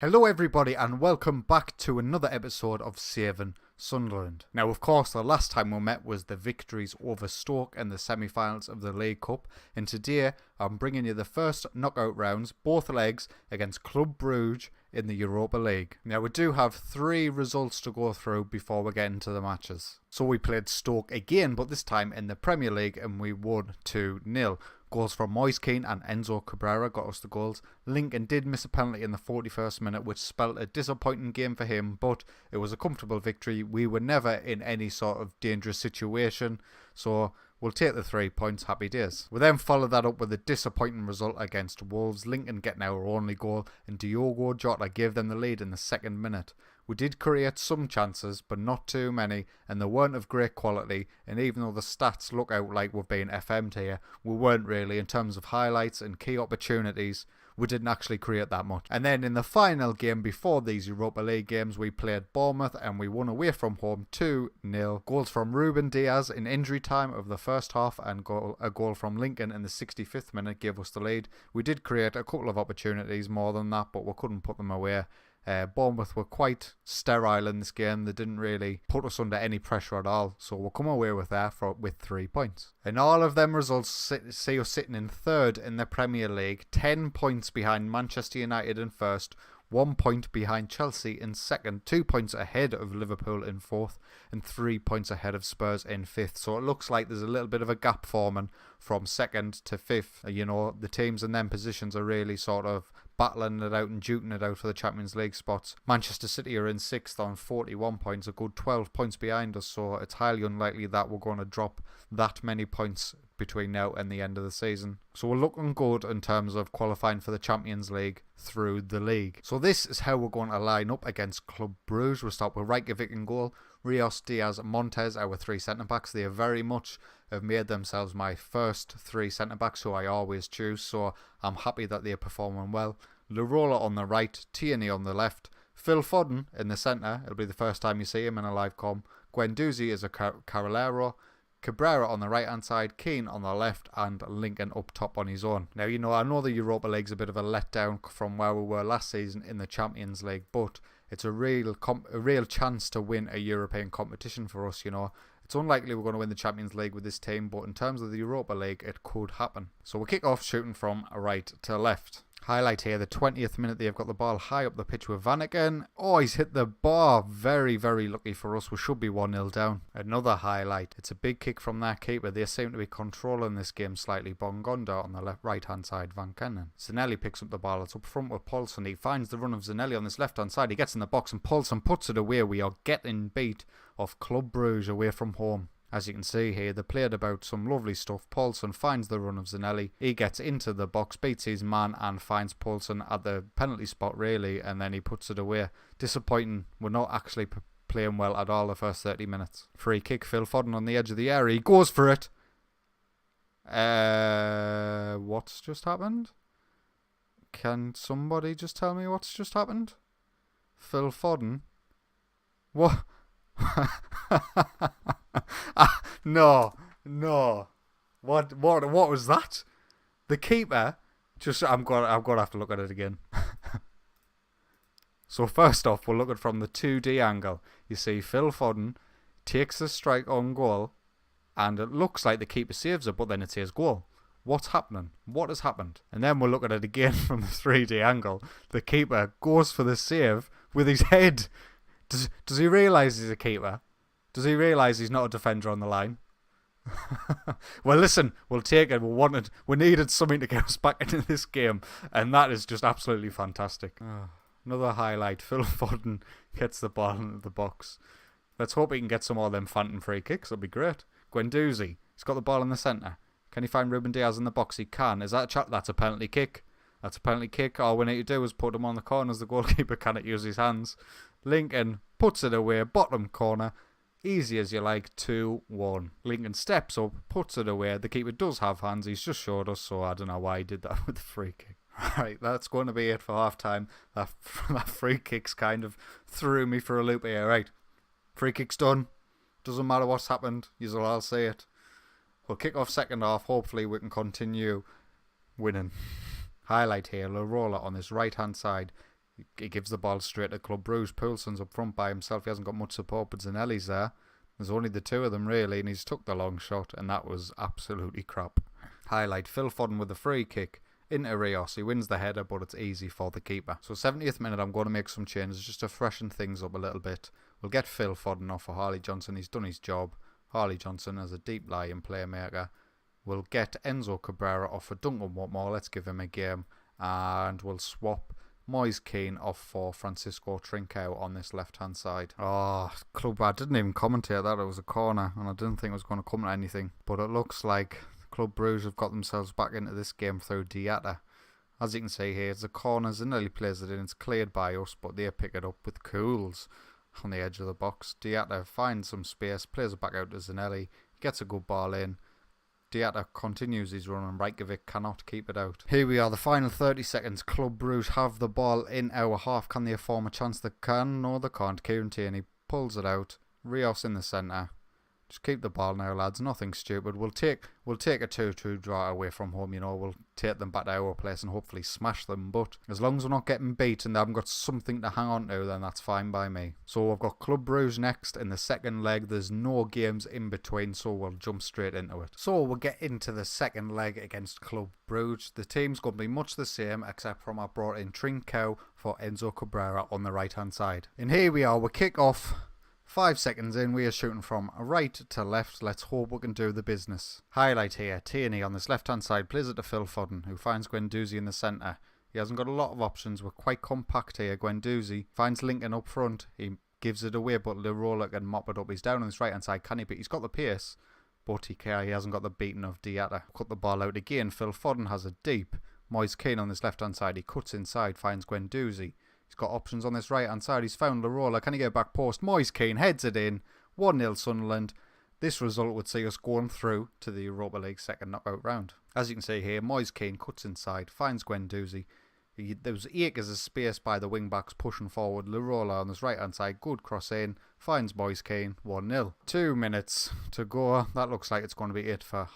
Hello everybody and welcome back to another episode of FM18 Sunderland. Now of course the last time we met was the victories over Stoke in the semi-finals of the League Cup, and today I'm bringing you the first knockout rounds, both legs, against Club Brugge in the Europa League. Now we do have 3 results to go through before we get into the matches. So we played Stoke again, but this time in the Premier League, and we won 2-0. Goals from Moise Kean and Enzo Cabrera got us the goals. Lincoln did miss a penalty in the 41st minute, which spelled a disappointing game for him, but it was a comfortable victory. We were never in any sort of dangerous situation, so we'll take the 3 points, happy days. We then followed that up with a disappointing result against Wolves, Lincoln getting our only goal, and Diogo Jota gave them the lead in the 2nd minute. We did create some chances, but not too many, and they weren't of great quality, and even though the stats look out like we've been FM'd here, we weren't really in terms of highlights and key opportunities. We didn't actually create that much. And then in the final game before these Europa League games, we played Bournemouth and we won away from home 2-0. Goals from Ruben Diaz in injury time of the first half and a goal from Lincoln in the 65th minute gave us the lead. We did create a couple of opportunities more than that, but we couldn't put them away. Bournemouth were quite sterile in this game. They didn't really put us under any pressure at all, so we'll come away with that with 3 points. And all of them results see us sitting in 3rd in the Premier League, 10 points behind Manchester United in 1st, 1 point behind Chelsea in 2nd, 2 points ahead of Liverpool in 4th, and 3 points ahead of Spurs in 5th. So it looks like there's a little bit of a gap forming from 2nd to 5th. You know, the teams in them positions are really sort of battling it out and duking it out for the Champions League spots. Manchester City are in 6th on 41 points, a good 12 points behind us, so it's highly unlikely that we're going to drop that many points between now and the end of the season. So we're looking good in terms of qualifying for the Champions League through the league. So this is how we're going to line up against Club Brugge. We'll start with Reykjavik in goal, Rios, Diaz, Montes, our 3 centre-backs. They have made themselves my first 3 centre-backs who I always choose, so I'm happy that they're performing well. Larola on the right, Tierney on the left, Phil Foden in the centre. It'll be the first time you see him in a live com. Guendouzi is a Carolero, Cabrera on the right hand side, Keane on the left, and Lincoln up top on his own. Now, you know, I know the Europa League's a bit of a letdown from where we were last season in the Champions League, but it's a real chance to win a European competition for us, you know. It's unlikely we're going to win the Champions League with this team, but in terms of the Europa League, it could happen. So we'll kick off shooting from right to left. Highlight here, the 20th minute, they've got the ball high up the pitch with Vanaken. Oh, he's hit the bar. Very, very lucky for us. We should be 1-0 down. Another highlight. It's a big kick from their keeper. They seem to be controlling this game slightly. Bongonda on the right-hand side, Van Kennen. Zanelli picks up the ball. It's up front with Paulson. He finds the run of Zanelli on this left-hand side. He gets in the box and Paulson puts it away. We are getting beat of Club Brugge away from home. As you can see here, they played about some lovely stuff. Paulson finds the run of Zanelli. He gets into the box, beats his man and finds Paulson at the penalty spot really, and then he puts it away. Disappointing. We're not actually playing well at all the first 30 minutes. Free kick, Phil Foden on the edge of the area. He goes for it. What's just happened? Can somebody just tell me what's just happened? Phil Foden? What? No. What was that? The keeper just I'm gonna have to look at it again. So first off, we're looking from the 2D angle. You see Phil Foden takes the strike on goal, and it looks like the keeper saves it, but then it says goal. What's happening? What has happened? And then we'll look at it again from the 3D angle. The keeper goes for the save with his head. Does he realise he's a keeper? Does he realise he's not a defender on the line? Well, listen, we'll take it. We needed something to get us back into this game, and that is just absolutely fantastic. Another highlight. Phil Foden gets the ball into the box. Let's hope he can get some more of them phantom free kicks. That'll be great. Guendouzi, he's got the ball in the centre. Can he find Ruben Diaz in the box? He can. Is that a chat? That's a penalty kick. That's a penalty kick. All we need to do is put him on the corners. The goalkeeper cannot use his hands. Lincoln puts it away, bottom corner. Easy as you like, 2-1. Lincoln steps up, puts it away. The keeper does have hands. He's just showed us, so I don't know why he did that with the free kick. Right, that's going to be it for half time. That free kick's kind of threw me for a loop here. Right, free kick's done. Doesn't matter what's happened. You'll all see it. We'll kick off second half. Hopefully we can continue winning. Highlight here, Larola on this right hand side. He gives the ball straight to Club Brugge. Poulsen's up front by himself. He hasn't got much support, but Zanelli's there. There's only the two of them really, and he's took the long shot, and that was absolutely crap. Highlight, Phil Foden with a free kick into Rios. He wins the header, but it's easy for the keeper. So 70th minute, I'm going to make some changes just to freshen things up a little bit. We'll get Phil Foden off for Harley Johnson. He's done his job. Harley Johnson as a deep lying playmaker. We'll get Enzo Cabrera off for Duncan Watmore. Let's give him a game. And we'll swap Moise Kean off for Francisco Trincao on this left-hand side. Oh, Club, I didn't even commentate that. It was a corner, and I didn't think it was going to come to anything. But it looks like Club Brugge have got themselves back into this game through Diatta. As you can see here, it's a corner. Zanelli plays it in. It's cleared by us, but they pick it up with Cools on the edge of the box. Diatta finds some space, plays it back out to Zanelli, gets a good ball in. Diatta continues his run and Rajkovic cannot keep it out. Here we are, the final 30 seconds. Club Brugge have the ball in our half. Can they form a chance? They can. No, they can't. Kieran Tierney pulls it out. Rios in the centre. Just keep the ball now, lads. Nothing stupid. We'll take a 2-2 draw away from home. You know, we'll take them back to our place and hopefully smash them. But as long as we're not getting beat and they haven't got something to hang on to, then that's fine by me. So we've got Club Brugge next in the second leg. There's no games in between, so we'll jump straight into it. So we'll get into the second leg against Club Brugge. The team's going to be much the same, except from I brought in Trincao for Enzo Cabrera on the right-hand side. And here we are. We kick off. 5 seconds in, we are shooting from right to left. Let's hope we can do the business. Highlight here, Tierney on this left-hand side plays it to Phil Foden, who finds Guendouzi in the centre. He hasn't got a lot of options. We're quite compact here. Guendouzi finds Lincoln up front. He gives it away, but Lirola can mop it up. He's down on this right-hand side. Can he beat? He's got the pace, but he hasn't got the beating of Diatta. Cut the ball out again. Phil Foden has a deep. Moise Kean on this left-hand side. He cuts inside, finds Guendouzi. He's got options on this right-hand side. He's found Lirola. Can he get back post? Moise Kean heads it in. 1-0 Sunderland. This result would see us going through to the Europa League second knockout round. As you can see here, Moise Kean cuts inside, finds Guendouzi. There was acres of space by the wing-backs pushing forward. Lirola on this right-hand side, good cross in, finds Moise Kean, 1-0. 2 minutes to go. That looks like it's going to be it for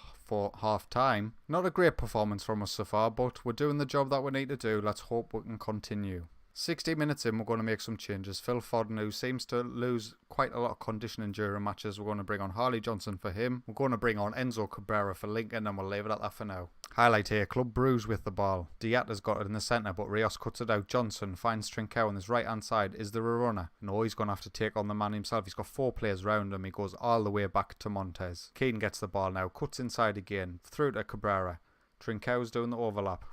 half-time. Not a great performance from us so far, but we're doing the job that we need to do. Let's hope we can continue. 60 minutes in, we're going to make some changes. Phil Foden, who seems to lose quite a lot of conditioning during matches, we're going to bring on Harley Johnson for him. We're going to bring on Enzo Cabrera for Lincoln, and we'll leave it at that for now. Highlight here, Club Brugge with the ball. Diatta's got it in the centre, but Rios cuts it out. Johnson finds Trincao on his right-hand side. Is there a runner? No, he's going to have to take on the man himself. He's got 4 players round him. He goes all the way back to Montez. Keane gets the ball now, cuts inside again, through to Cabrera. Trincao's doing the overlap.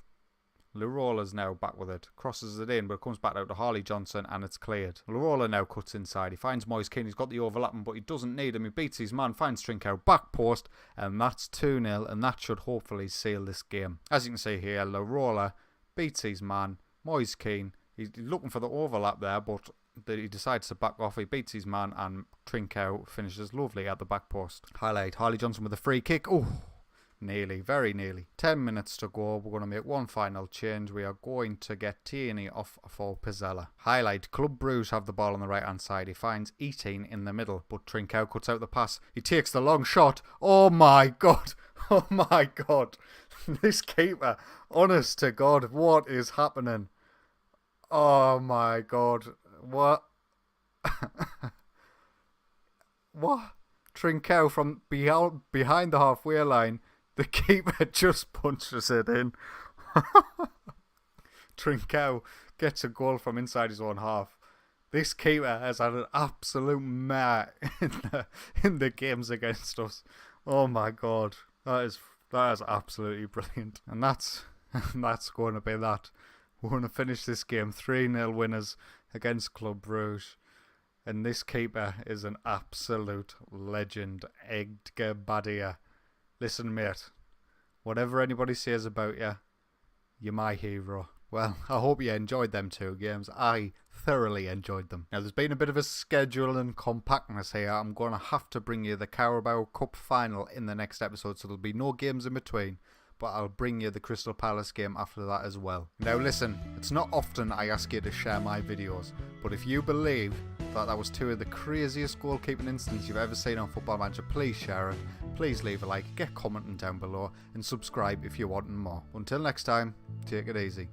Lirola's now back with it, crosses it in, but it comes back out to Harley Johnson and it's cleared. Lirola now cuts inside, he finds Moise Kean, he's got the overlapping but he doesn't need him, he beats his man, finds Trincao, back post, and that's 2-0 and that should hopefully seal this game. As you can see here, Lirola beats his man, Moise Kean, he's looking for the overlap there but he decides to back off, he beats his man and Trincao finishes lovely at the back post. Highlight, Harley Johnson with a free kick, oh! Nearly, very nearly. 10 minutes to go. We're going to make one final change. We are going to get Tierney off for Pizzella. Highlight, Club Brugge have the ball on the right hand side. He finds 18 in the middle, but Trincao cuts out the pass. He takes the long shot. Oh my God. Oh my God. This keeper, honest to God, what is happening? Oh my God. What? What? Trincao from behind the halfway line. The keeper just punches it in. Trincao gets a goal from inside his own half. This keeper has had an absolute mare in the games against us. Oh my God, that is absolutely brilliant. And that's going to be that. We're going to finish this game 3-0 winners against Club Brugge. And this keeper is an absolute legend, Edgar Badia. Listen, mate, whatever anybody says about you, you're my hero. Well, I hope you enjoyed them 2 games. I thoroughly enjoyed them. Now, there's been a bit of a schedule and compactness here. I'm going to have to bring you the Carabao Cup final in the next episode, so there'll be no games in between. But I'll bring you the Crystal Palace game after that as well. Now listen, it's not often I ask you to share my videos, but if you believe that was 2 of the craziest goalkeeping incidents you've ever seen on Football Manager, please share it, please leave a like, get commenting down below, and subscribe if you want more. Until next time, take it easy.